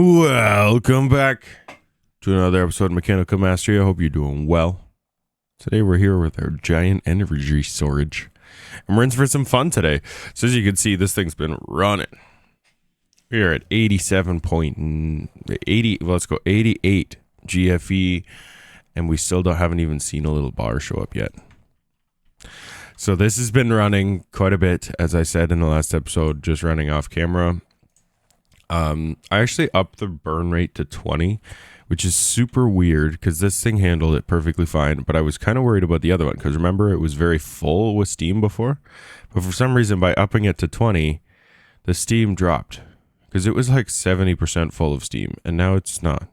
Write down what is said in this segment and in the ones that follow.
Welcome back to another episode of Mechanical Mastery. I hope you're doing well. Today we're here with our giant energy storage. And we're in for some fun today. So as you can see, this thing's been running. We're at 87.80, well, let's go 88 GFE. And we still haven't even seen a little bar show up yet. So this has been running quite a bit, as I said in the last episode, just running off camera. I actually upped the burn rate to 20, which is super weird because this thing handled it perfectly fine. But I was kind of worried about the other one because remember it was very full with steam before. But for some reason, by upping it to 20, the steam dropped because it was like 70% full of steam, and now it's not.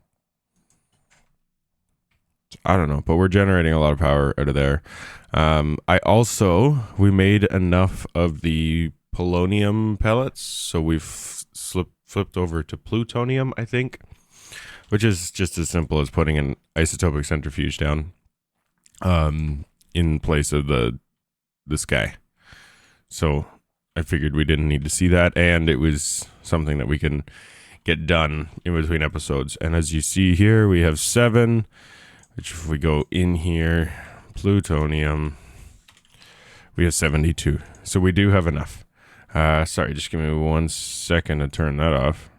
I don't know, but we're generating a lot of power out of there. We made enough of the polonium pellets, so we've flipped over to plutonium, I think, which is just as simple as putting an isotopic centrifuge down in place of this guy. So I figured we didn't need to see that, and it was something that we can get done in between episodes. And as you see here, we have 7, which if we go in here, plutonium, we have 72. So we do have enough. Sorry, just give me 1 second to turn that off.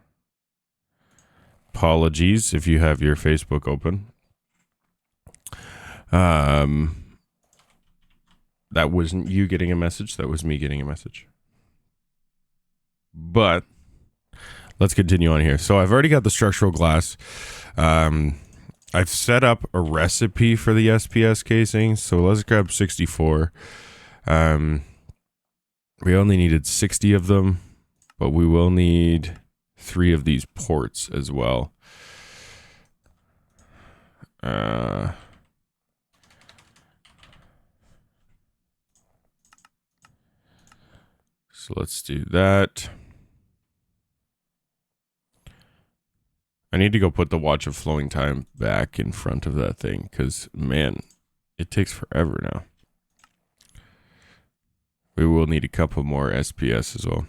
Apologies if you have your Facebook open. That wasn't you getting a message. That was me getting a message. But let's continue on here. So I've already got the structural glass. I've set up a recipe for the SPS casing. So let's grab 64. We only needed 60 of them, but we will need 3 of these ports as well. So let's do that. I need to go put the watch of flowing time back in front of that thing because, man, it takes forever now. We will need a couple more SPS as well.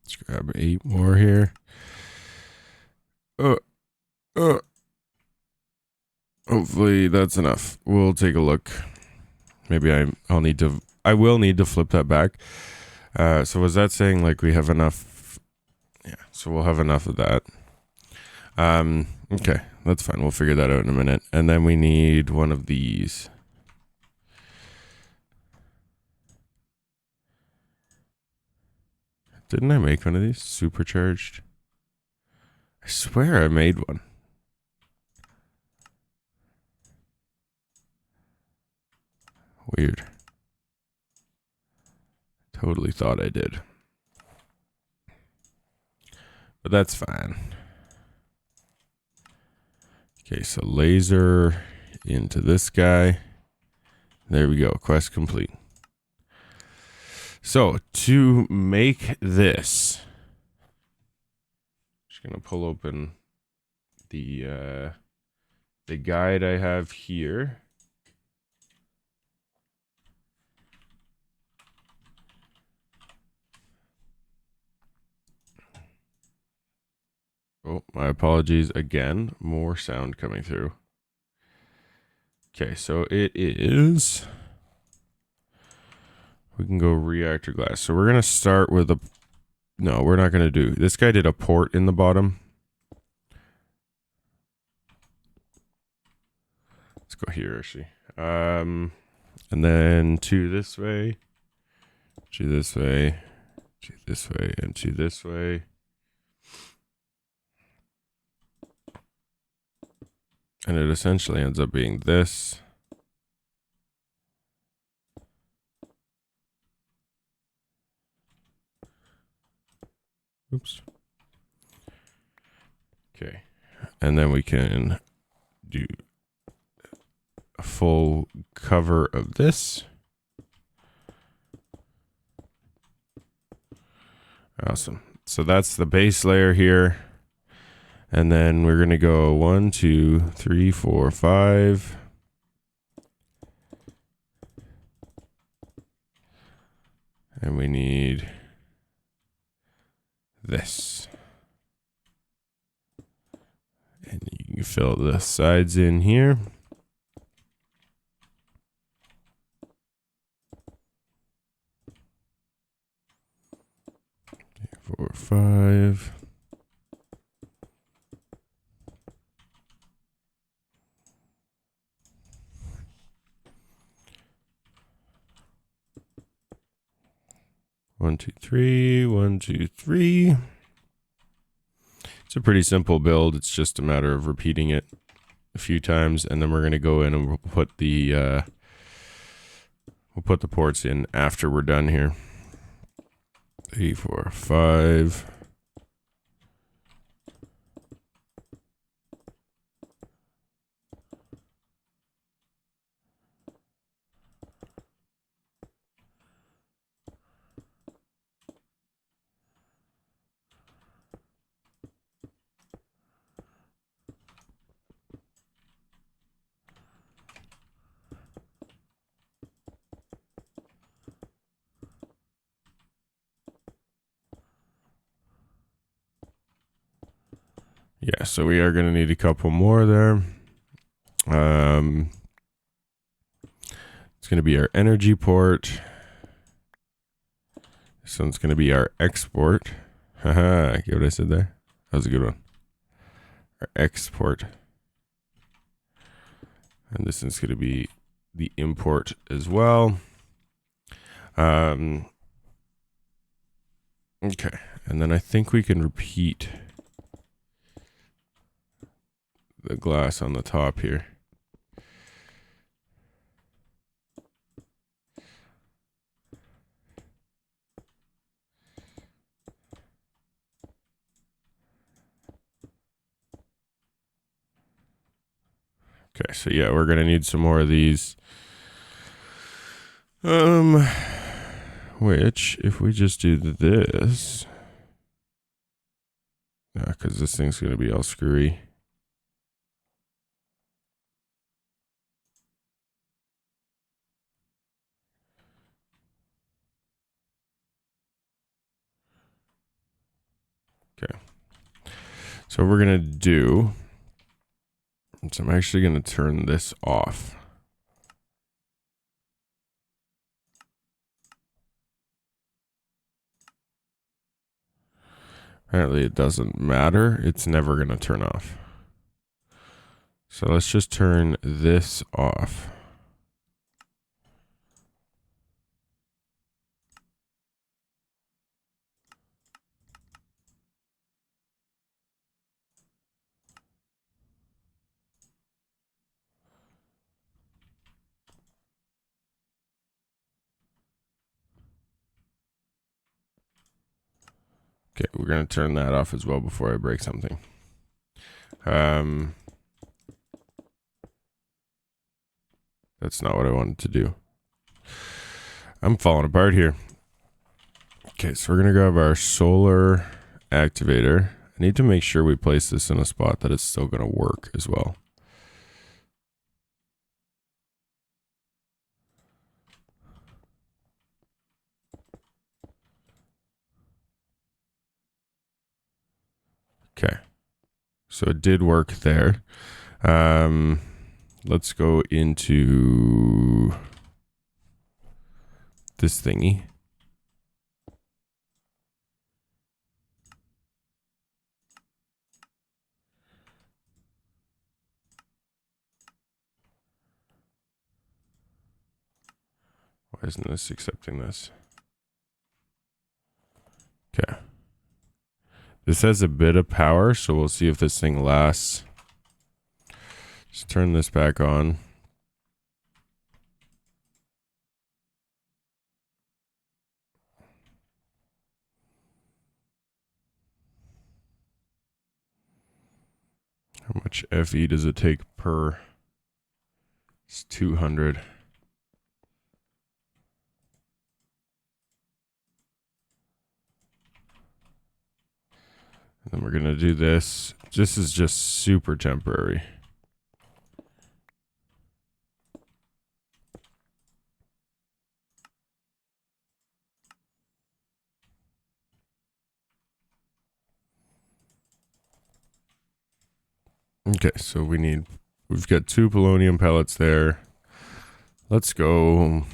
Let's grab 8 more here. Hopefully that's enough. We'll take a look. Maybe I will need to flip that back. So was that saying like we have enough? Yeah, so we'll have enough of that. Okay, that's fine. We'll figure that out in a minute. And then we need one of these. Didn't I make one of these? Supercharged? I swear I made one. Weird. Totally thought I did. But that's fine. Okay, so laser into this guy. There we go. Quest complete. So to make this, just gonna pull open the guide I have here. Oh, my apologies again. More sound coming through. Okay, so it is. We can go reactor glass. So we're going to start with a. No, we're not going to do. This guy did a port in the bottom. Let's go here, actually. And then 2 this way. 2 this way. 2 this way. And 2 this way. And it essentially ends up being this. Oops. Okay. And then we can do a full cover of this. Awesome. So that's the base layer here. And then we're going to go 1, 2, 3, 4, 5. And we need this. And you can fill the sides in here. 4, 5. One, two, three. 1, 2, 3. It's a pretty simple build. It's just a matter of repeating it a few times, and then we're going to go in and we'll put the ports in after we're done here. 3, 4, 5. Yeah, so we are going to need a couple more there. It's going to be our energy port. This one's going to be our export. Haha, get what I said there? That was a good one. Our export. And this is going to be the import as well. Okay, and then I think we can repeat the glass on the top here. Okay, so yeah, we're gonna need some more of these. Which, if we just do this, because this thing's gonna be all screwy. Okay, so what we're gonna do, so I'm actually gonna turn this off. Apparently it doesn't matter. It's never going to turn off. So let's just turn this off. Okay, we're going to turn that off as well before I break something. That's not what I wanted to do. I'm falling apart here. Okay, so we're going to grab our solar activator. I need to make sure we place this in a spot that it's still going to work as well. Okay, so it did work there. Let's go into this thingy. Why isn't this accepting this? Okay. This has a bit of power, so we'll see if this thing lasts. Just turn this back on. How much FE does it take per? It's 200. And then we're going to do this. This is just super temporary. Okay, so we've got 2 polonium pellets there. Let's go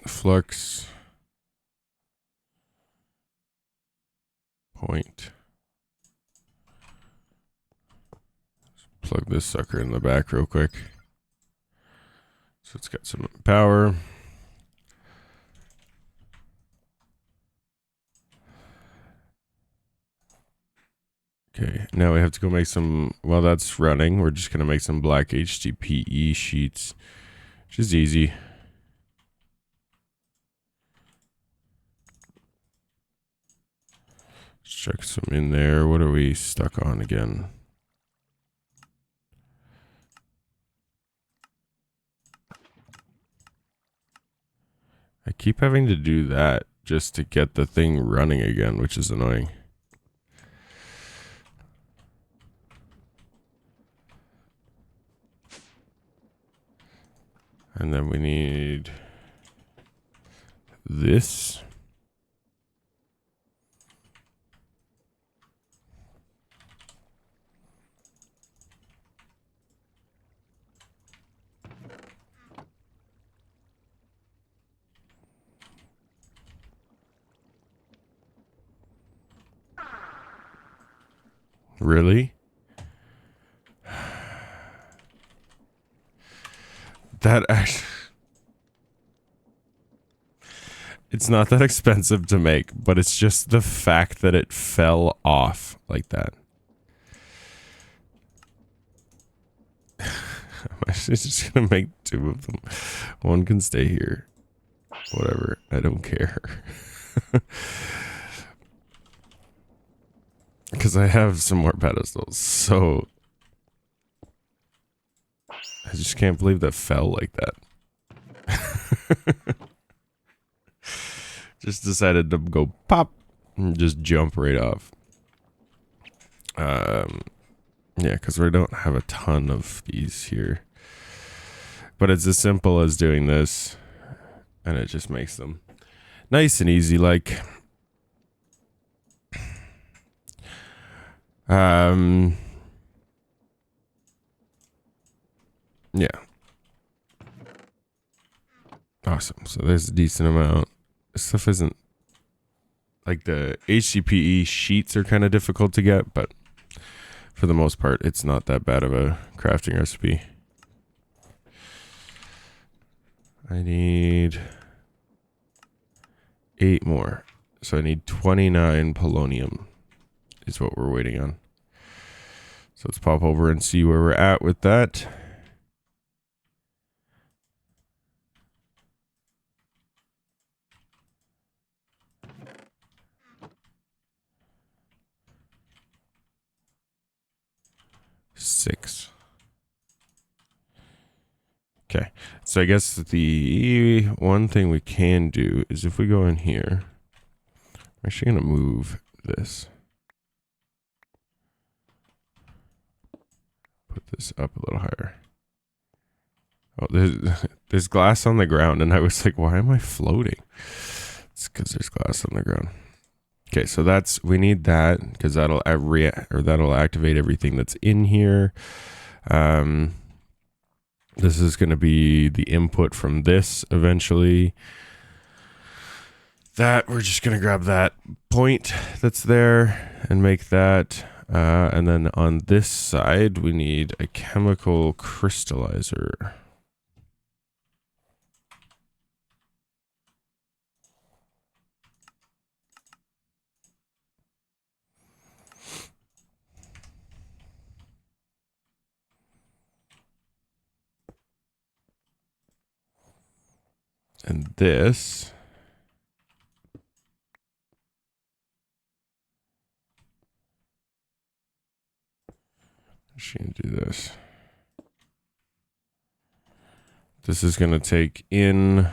flux point. Plug this sucker in the back real quick. So it's got some power. Okay, now we have to go make some, while that's running, we're just going to make some black HDPE sheets, which is easy. Let's chuck some in there. What are we stuck on again? I keep having to do that just to get the thing running again, which is annoying. And then we need this. Really? That actually... It's not that expensive to make, but it's just the fact that it fell off like that. I'm actually just gonna make 2 of them. One can stay here. Whatever, I don't care. Because I have some more pedestals, so... I just can't believe that fell like that. Just decided to go pop and just jump right off. Yeah, because we don't have a ton of these here. But it's as simple as doing this, and it just makes them nice and easy, like... Yeah. Awesome. So there's a decent amount. This stuff isn't... Like, the HDPE sheets are kind of difficult to get, but for the most part, it's not that bad of a crafting recipe. I need 8 more. So I need 29 polonium is what we're waiting on. So let's pop over and see where we're at with that. Six. Okay, so I guess the one thing we can do is if we go in here, I'm actually going to move this. Put this up a little higher. Oh, there's glass on the ground, and I was like, why am I floating? It's because there's glass on the ground. Okay, so we need that because that'll activate everything that's in here. This is going to be the input from this eventually. That we're just going to grab that point that's there and make that. And then on this side, we need a chemical crystallizer. And this actually do this. This is going to take in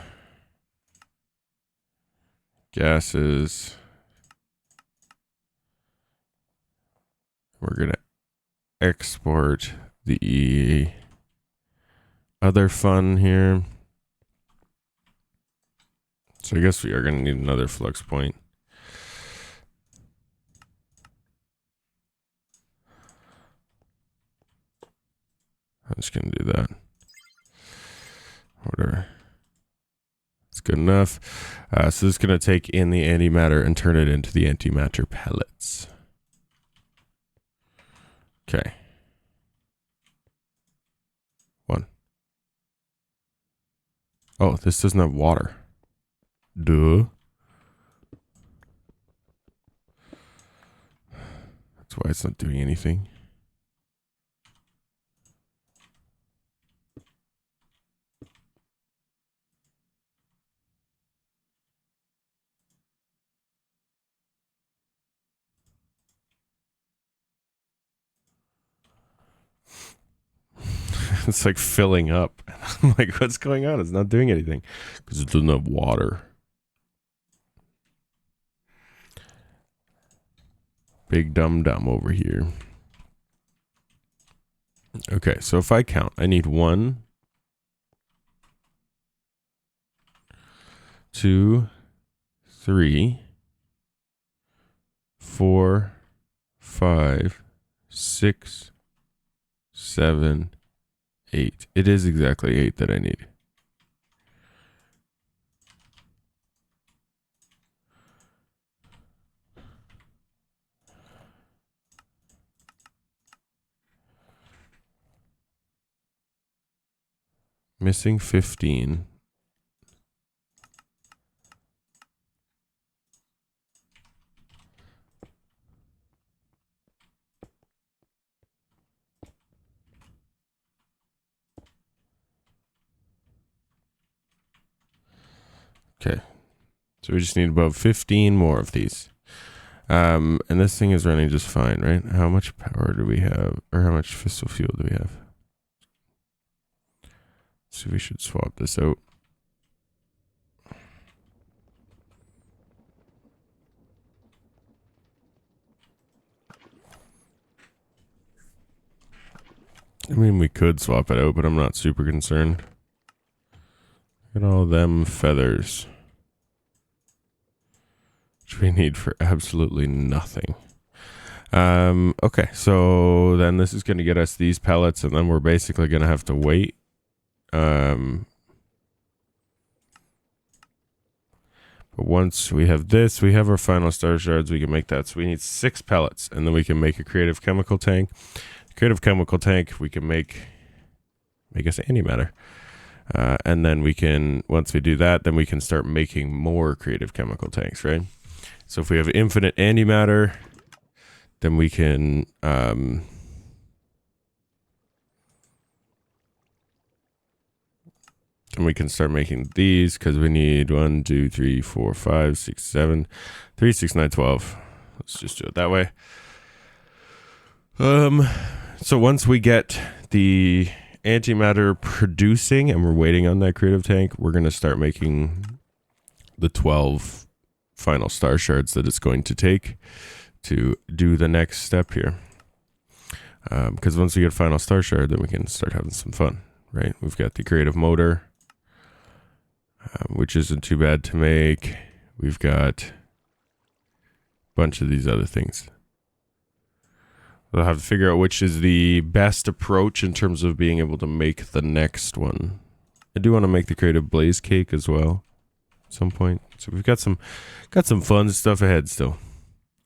gases. We're going to export the other fun here. So I guess we are going to need another flux point. I'm just going to do that. Whatever. It's good enough. So this is going to take in the antimatter and turn it into the antimatter pellets. Okay. 1. Oh, this doesn't have water. Duh. That's why it's not doing anything. It's like filling up. I'm like, what's going on? It's not doing anything because it doesn't have water. Big dum-dum over here. Okay, so if I count, I need 1, 2, 3, 4, 5, 6, 7, 8. It is exactly 8 that I need. Missing 15. Okay. So we just need about 15 more of these. And this thing is running just fine, right? How much power do we have? Or how much fissile fuel do we have? So we should swap this out. I mean, we could swap it out, but I'm not super concerned. Look at all them feathers. Which we need for absolutely nothing. Okay, so then this is going to get us these pellets, and then we're basically going to have to wait. But once we have this, we have our final star shards, we can make that. So we need 6 pellets, and then we can make a creative chemical tank. Creative chemical tank, we can make us antimatter. And then we can, once we do that, then we can start making more creative chemical tanks, right? So if we have infinite antimatter, then we can then we can start making these, because we need 1, 2, 3, 4, 5, 6, 7, 3, 6, 9, 12. Let's just do it that way. So once we get the antimatter producing and we're waiting on that creative tank, we're going to start making the 12 final star shards that it's going to take to do the next step here. Because once we get a final star shard, then we can start having some fun, right? We've got the creative motor, which isn't too bad to make. We've got a bunch of these other things. We'll have to figure out which is the best approach in terms of being able to make the next one. I do want to make the creative blaze cake as well at some point. So we've got some fun stuff ahead still.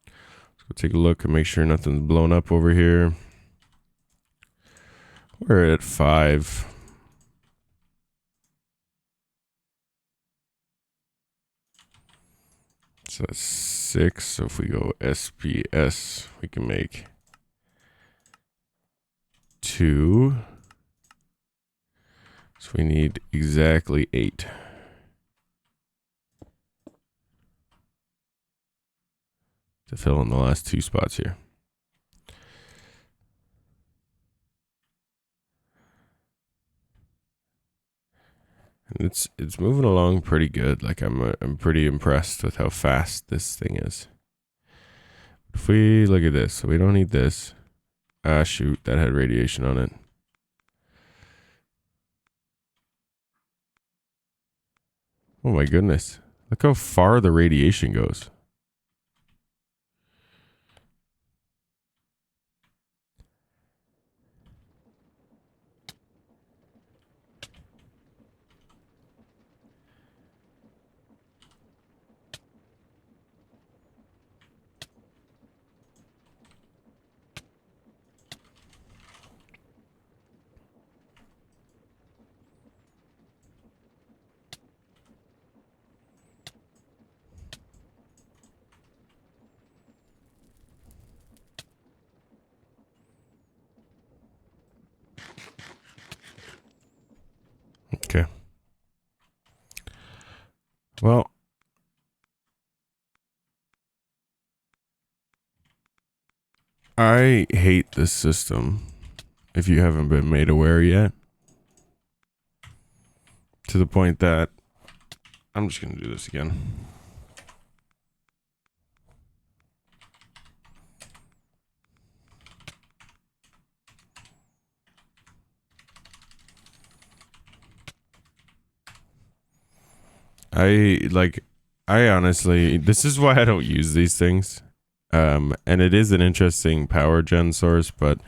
Let's go take a look and make sure nothing's blown up over here. We're at 5. So that's 6. So if we go SPS, we can make 2. So we need exactly 8. To fill in the last 2 spots here. And it's moving along pretty good. Like I'm pretty impressed with how fast this thing is. If we look at this, so we don't need this. Ah, shoot, that had radiation on it. Oh my goodness. Look how far the radiation goes. Well, I hate this system, if you haven't been made aware yet. To the point that I'm just going to do this again. I honestly, this is why I don't use these things. And it is an interesting power gen source, but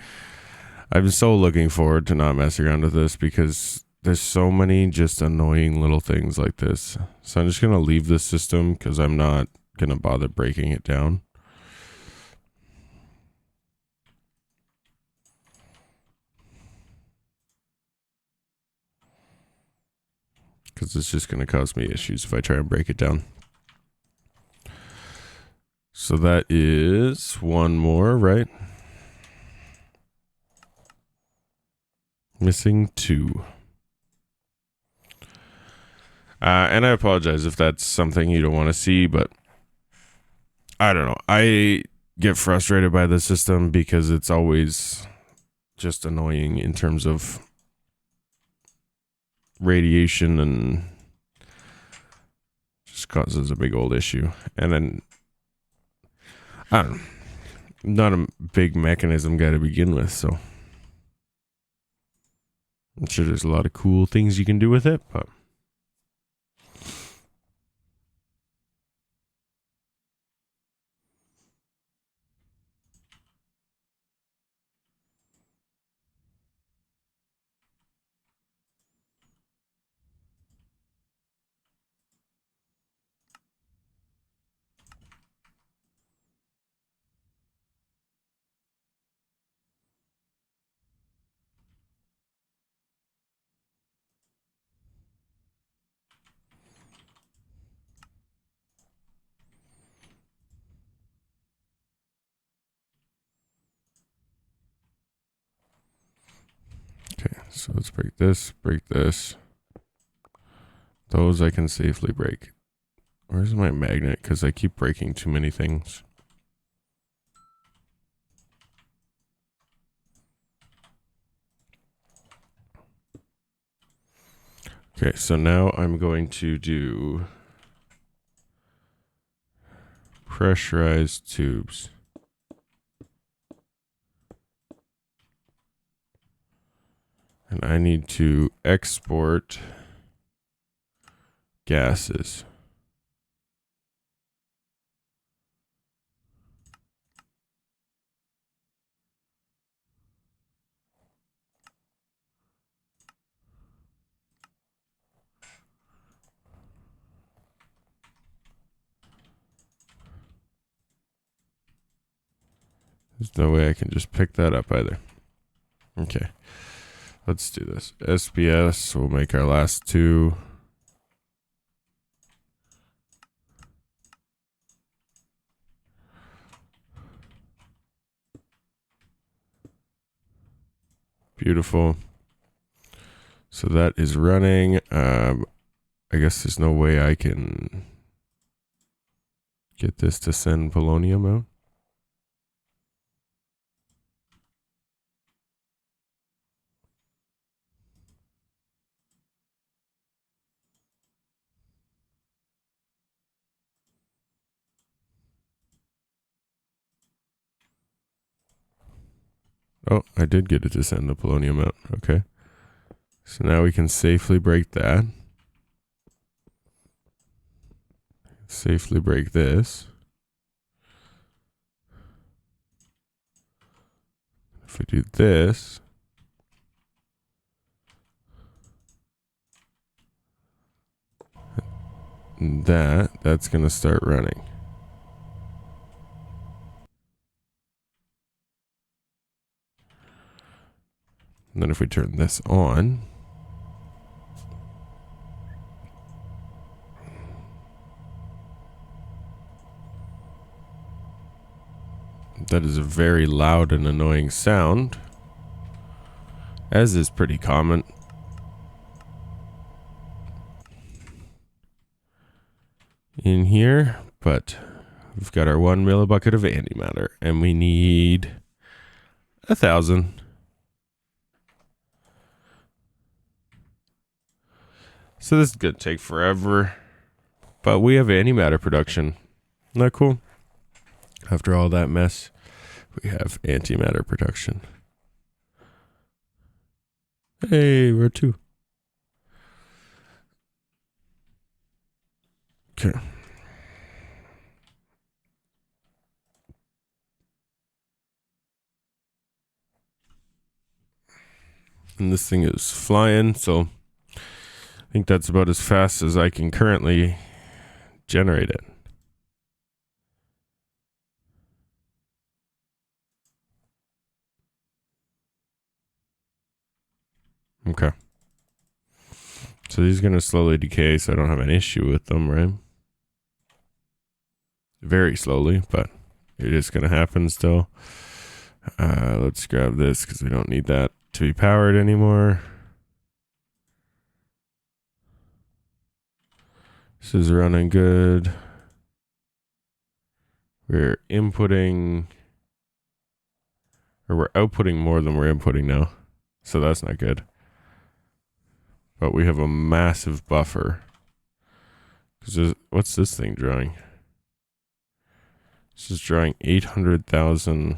I'm so looking forward to not messing around with this because there's so many just annoying little things like this. So I'm just going to leave this system because I'm not going to bother breaking it down. Because it's just going to cause me issues if I try and break it down. So that is one more, right? Missing two. And I apologize if that's something you don't want to see, but I don't know. I get frustrated by the system because it's always just annoying in terms of radiation and just causes a big old issue. And then, I don't know. I'm not a big mechanism guy to begin with, so I'm sure there's a lot of cool things you can do with it, but okay, so let's break this, break this. Those I can safely break. Where's my magnet? Because I keep breaking too many things. Okay, so now I'm going to do pressurized tubes. And I need to export gases. There's no way I can just pick that up either. Okay, let's do this. SPS, we'll make our last two. Beautiful. So that is running. I guess there's no way I can get this to send polonium out. Oh, I did get it to send the polonium out. Okay. So now we can safely break that. Safely break this. If we do this, that's going to start running. And then if we turn this on, that is a very loud and annoying sound, as is pretty common. in here, but we've got our 1 millibucket of antimatter, and we need 1,000. So this is gonna take forever, but we have antimatter production. Isn't that cool? After all that mess, we have antimatter production. Hey, we're 2. Okay. And this thing is flying, so I think that's about as fast as I can currently generate it. Okay. So these are going to slowly decay, so I don't have an issue with them, right? Very slowly, but it is going to happen still. Let's grab this because we don't need that to be powered anymore. This is running good. We're inputting, or we're outputting more than we're inputting now. So that's not good. But we have a massive buffer. What's this thing drawing? This is drawing 800,000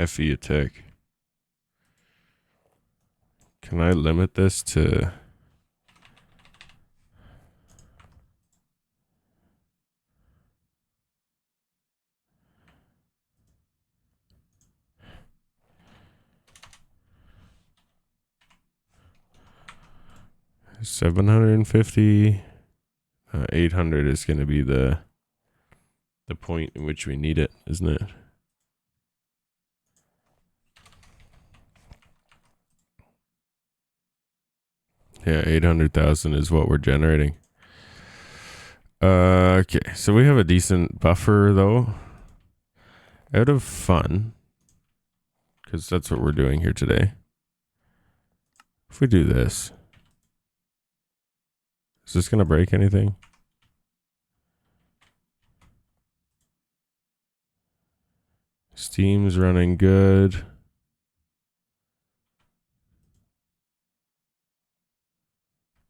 FE a tick. Can I limit this to... $750, 800 is going to be the point in which we need it, isn't it? Yeah, 800,000 is what we're generating. Okay, so we have a decent buffer though. Out of fun, because that's what we're doing here today. If we do this, is this going to break anything? Steam's running good.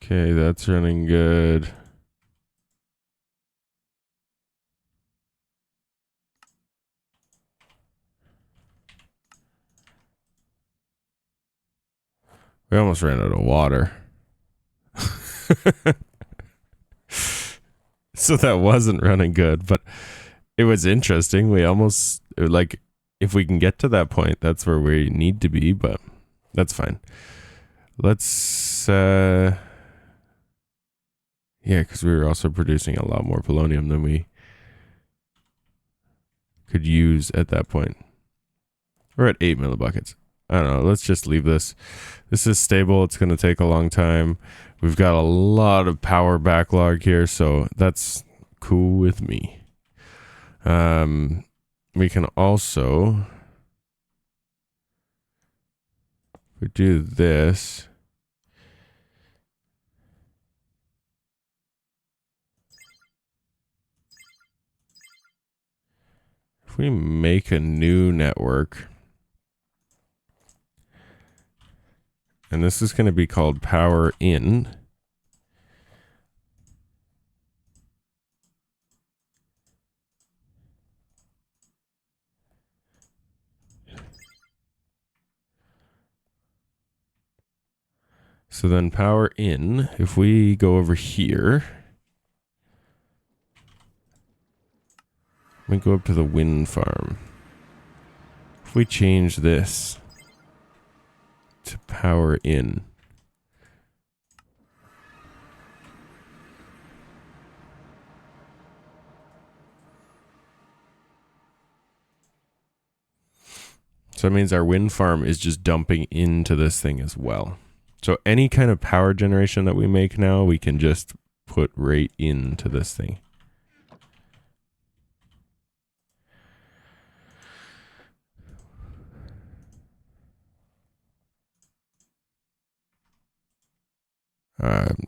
Okay, that's running good. We almost ran out of water. So that wasn't running good, but it was interesting. We almost, like, if we can get to that point, that's where we need to be, but that's fine. Let's, yeah, because we were also producing a lot more polonium than we could use at that point. We're at 8 millibuckets. I don't know. Let's just leave this. This is stable. It's going to take a long time. We've got a lot of power backlog here, so that's cool with me. We can also, if we do this, if we make a new network, and this is going to be called power in. So then power in, if we go over here, we go up to the wind farm. If we change this to power in, so that means our wind farm is just dumping into this thing as well. So any kind of power generation that we make now, we can just put right into this thing.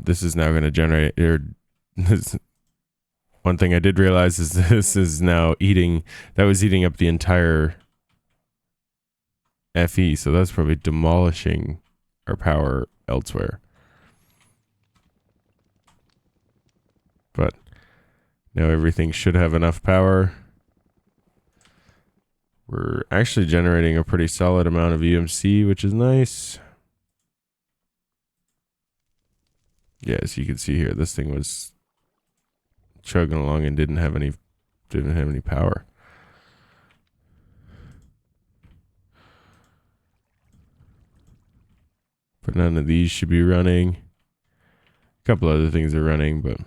This is now going to generate One thing I did realize is this is now eating up the entire FE, so that's probably demolishing our power elsewhere. But now everything should have enough power. We're actually generating a pretty solid amount of EMC, which is nice. Yeah, as you can see here, this thing was chugging along and didn't have any power. But none of these should be running. A couple other things are running, but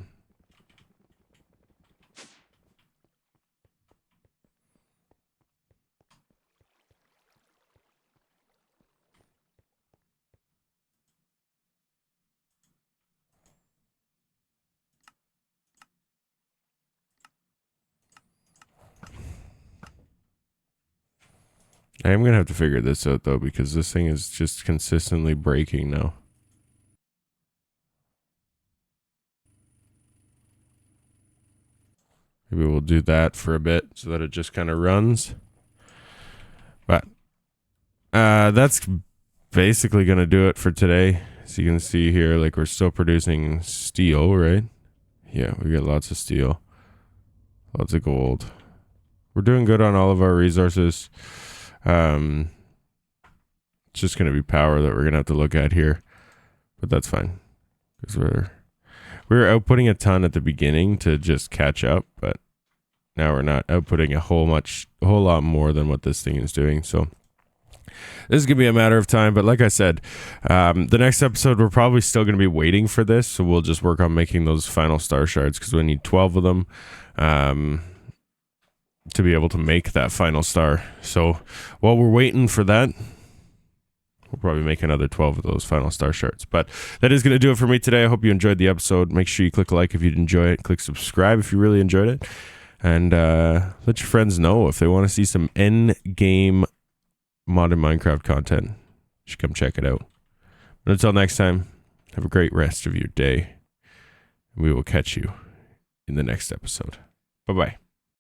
I am gonna have to figure this out though, because this thing is just consistently breaking now. Maybe we'll do that for a bit so that it just kind of runs. But that's basically gonna do it for today. As you can see here, like we're still producing steel, right? Yeah, we got lots of steel, lots of gold. We're doing good on all of our resources. It's just going to be power that we're going to have to look at here, but that's fine because we were outputting a ton at the beginning to just catch up, but now we're not outputting a whole lot more than what this thing is doing. So this is going to be a matter of time, but like I said, the next episode, we're probably still going to be waiting for this. So we'll just work on making those final star shards because we need 12 of them. To be able to make that final star. So while we're waiting for that, we'll probably make another 12 of those final star shards. But that is going to do it for me today. I hope you enjoyed the episode. Make sure you click like if you enjoy it. Click subscribe if you really enjoyed it. And let your friends know if they want to see some end-game modded Minecraft content. You should come check it out. But until next time, have a great rest of your day. We will catch you in the next episode. Bye-bye.